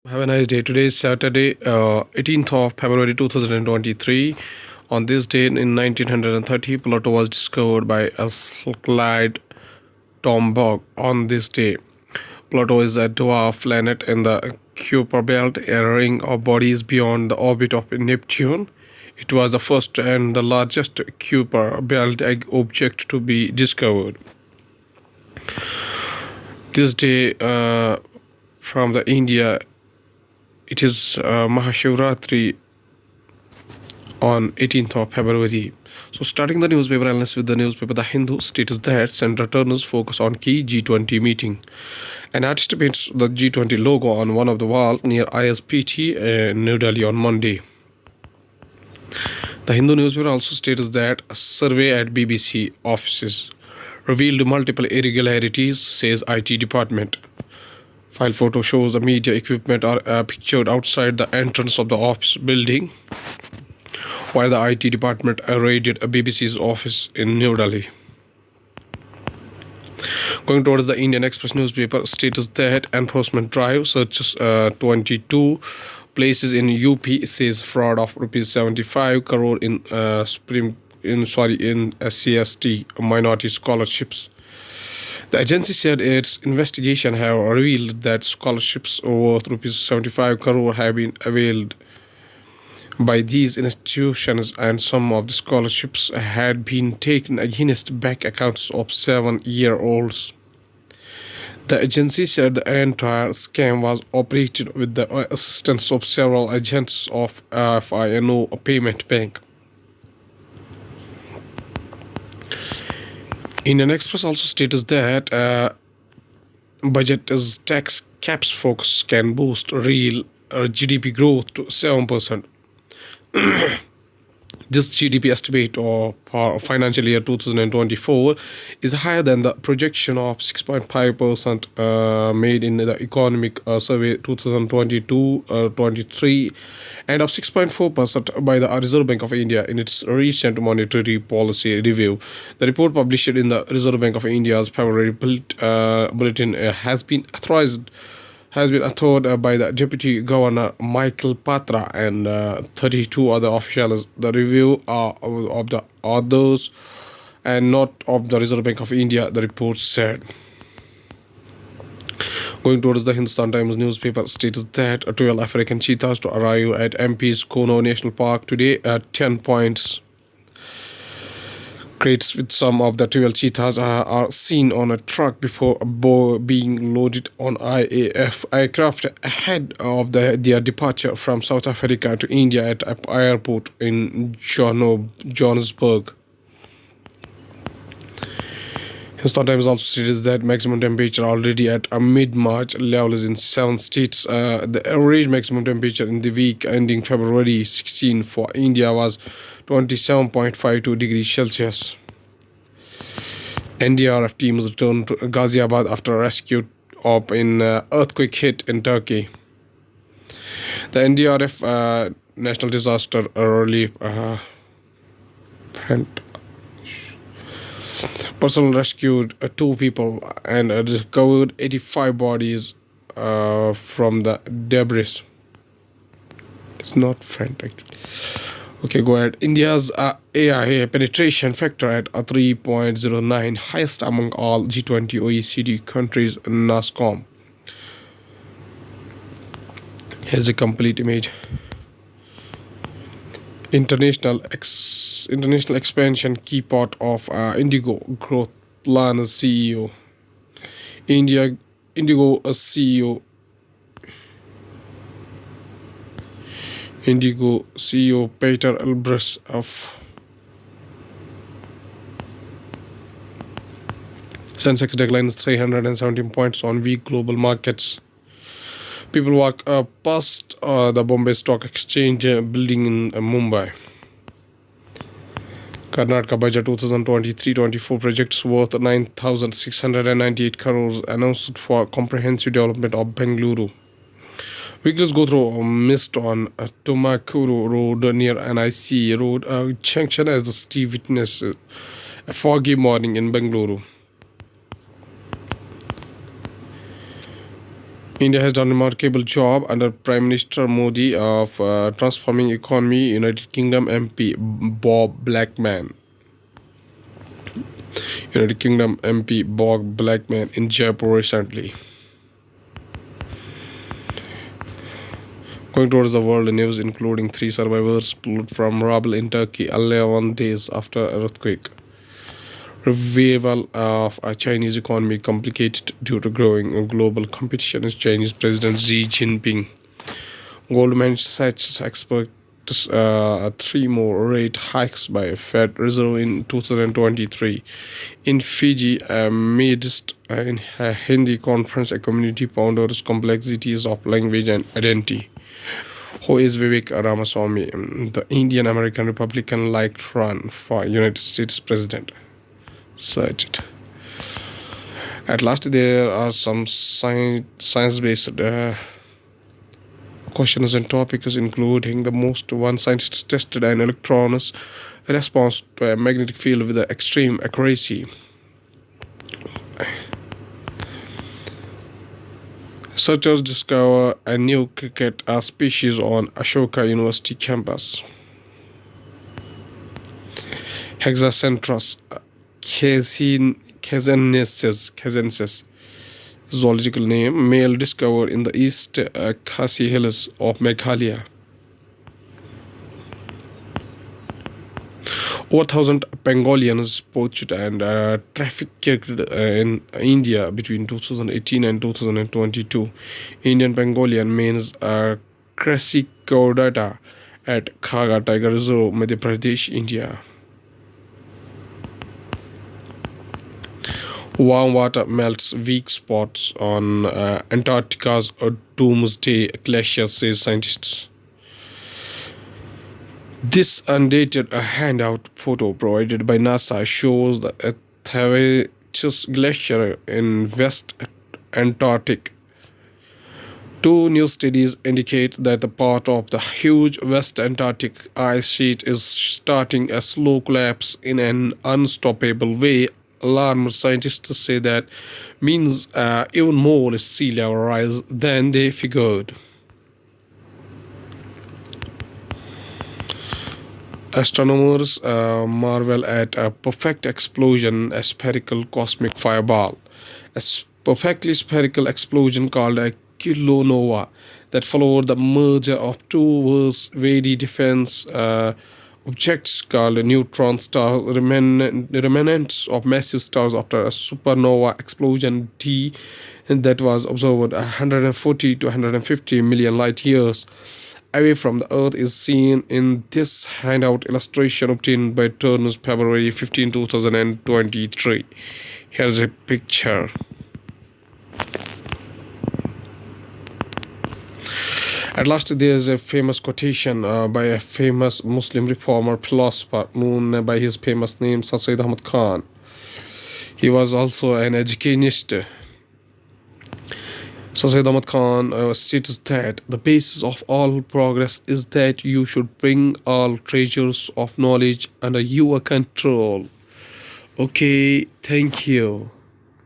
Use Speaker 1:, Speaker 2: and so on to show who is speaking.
Speaker 1: Have a nice day. Today is Saturday, 18th of February 2023. On this date in 1930, Pluto was discovered by Clyde Tombaugh. On this day, Pluto is a dwarf planet in the Kuiper Belt, a ring of bodies beyond the orbit of Neptune. It was the first and the largest Kuiper Belt object to be discovered. This day, from the India, it is Mahashivratri on 18th of February. So, starting the newspaper analysis with the newspaper The Hindu states that Senator Turner's focus on key G20 meeting. An artist paints the G20 logo on one of the walls near ISPT in New Delhi on Monday. The Hindu newspaper also states that a survey at BBC offices revealed multiple irregularities, says IT department. File photo shows the media equipment are pictured outside the entrance of the office building, while the IT department raided a BBC's office in New Delhi. Going towards the Indian Express newspaper states that enforcement drive searches 22 places in UP, says fraud of rupees 75 crore in SCST minority scholarships. The agency said its investigation have revealed that scholarships worth rupees 75 crore have been availed by these institutions, and some of the scholarships had been taken against bank accounts of 7-year-olds. The agency said the entire scam was operated with the assistance of several agents of FINO Payment Bank. Indian Express also states that budget is tax caps focus can boost real GDP growth to 7%. This GDP estimate for financial year 2024 is higher than the projection of 6.5% made in the Economic Survey 2022-23 and of 6.4% by the Reserve Bank of India in its recent monetary policy review. The report published in the Reserve Bank of India's February bulletin has been authored by the Deputy Governor Michael Patra and 32 other officials. The review are of the others and not of the Reserve Bank of India, the report said. Going towards the Hindustan Times newspaper states that 12 African cheetahs to arrive at MP's Kono National Park today at 10 points. Crates with some of the 12 cheetahs are seen on a truck before being loaded on IAF aircraft ahead of their departure from South Africa to India at an airport in Johannesburg. Hindustan Times also states that maximum temperature already at a mid-March levels in 7 states. The average maximum temperature in the week ending February 16 for India was 27.52 degrees Celsius. NDRF teams returned to Ghaziabad after a rescue op in earthquake hit in Turkey. The NDRF National Disaster Relief personnel rescued 2 people and recovered 85 bodies from the debris. It's not friend actually. Okay, go ahead. India's AI penetration factor at 3.09, highest among all G20 OECD countries, NASCOM. Here's a complete image. International expansion key part of Indigo growth plan CEO. Indigo CEO. Indigo CEO Peter Elbrus of Sensex declines 317 points on weak global markets. People walk past the Bombay Stock Exchange building in Mumbai. Karnataka budget 2023-24 projects worth 9,698 crores announced for comprehensive development of Bengaluru. Vehicles go through mist on Tumakuru Road near NIC Road junction as the city witnesses a foggy morning in Bengaluru. India has done a remarkable job under Prime Minister Modi of transforming economy. United Kingdom MP Bob Blackman. United Kingdom MP Bob Blackman in Jaipur recently. Going towards the world news, including 3 survivors pulled from rubble in Turkey 11 days after earthquake. Revival of a Chinese economy complicated due to growing global competition as Chinese President Xi Jinping. Goldman Sachs expects 3 more rate hikes by Fed Reserve in 2023. In Fiji, amidst a Hindi conference, a community ponders complexities of language and identity. Who is Vivek Ramaswamy, the Indian American Republican like run for United States President? Search it. At last, there are some science-based questions and topics, including the most one scientist tested an electron's response to a magnetic field with extreme accuracy. Researchers discover a new cricket species on Ashoka University campus. Hexacentrus cazensis, zoological name, male discovered in the East Khasi Hills of Meghalaya. Over 1,000 pangolins poached and trafficked in India between 2018 and 2022. Indian pangolin means Crassicaudata at Khaga Tiger Reserve, Madhya Pradesh, India. Warm water melts weak spots on Antarctica's doomsday glacier, says scientists. This undated handout photo provided by NASA shows the Thwaites Glacier in West Antarctic. 2 new studies indicate that the part of the huge West Antarctic ice sheet is starting a slow collapse in an unstoppable way. Alarmed scientists say that means even more sea level rise than they figured. Astronomers marvel at a perfect explosion, a spherical cosmic fireball. A perfectly spherical explosion called a kilonova that followed the merger of 2 very different objects called neutron stars, remnants of massive stars after a supernova explosion D that was observed 140 to 150 million light years away from the Earth is seen in this handout illustration obtained by Turner's February 15, 2023. Here's a picture. At last, there is a famous quotation by a famous Muslim reformer philosopher known by his famous name, Sir Syed Ahmad Khan. He was also an educationist. Sir Syed Ahmad Khan states that the basis of all progress is that you should bring all treasures of knowledge under your control. Okay, thank you.